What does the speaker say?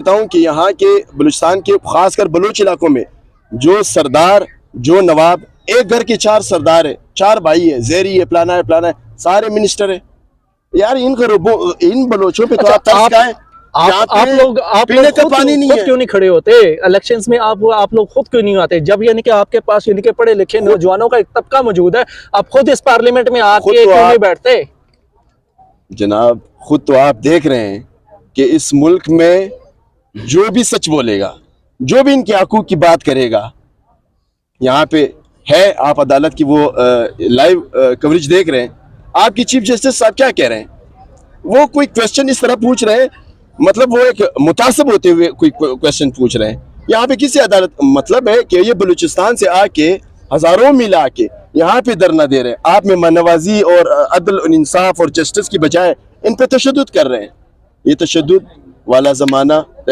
बताऊं कि यहाँ के बलूचिस्तान के खासकर बलूच इलाकों में जो सरदार, जो नवाब, एक घर के 4 सरदार है, 4 भाई है, ज़ेरी है, फलाना है, फलाना है, सारे मिनिस्टर है। यार इन बलोचों पे तो आप तरस खाएं। आप लोग पीने का पानी नहीं है। क्यों नहीं खड़े होते इलेक्शंस में? आप लोग खुद क्यों नहीं आते? जब यानी कि आपके पास यानी कि पढ़े लिखे नौजवानों का एक तबका मौजूद है, आप खुद इस पार्लियामेंट में आके क्यों नहीं बैठते? जनाब खुद तो आप देख रहे हैं कि इस मुल्क में जो भी सच बोलेगा, जो भी इनके हकूक की बात करेगा, यहाँ पे है, आप अदालत की वो लाइव कवरेज देख रहे हैं। आपकी चीफ जस्टिस साहब क्या कह रहे हैं? वो कोई क्वेश्चन इस तरह पूछ रहे हैं, मतलब वो एक मुतासिब होते हुए कोई क्वेश्चन पूछ रहे हैं। यहाँ पे किसी अदालत मतलब है कि ये बलूचिस्तान से आके हजारों मील आके यहाँ पे धरना दे रहे हैं। आप में मनवाजी और अदल और इंसाफ और जस्टिस की बजाय इन पे तशद्दुद कर रहे हैं। ये तशद्दुद वाला ज़माना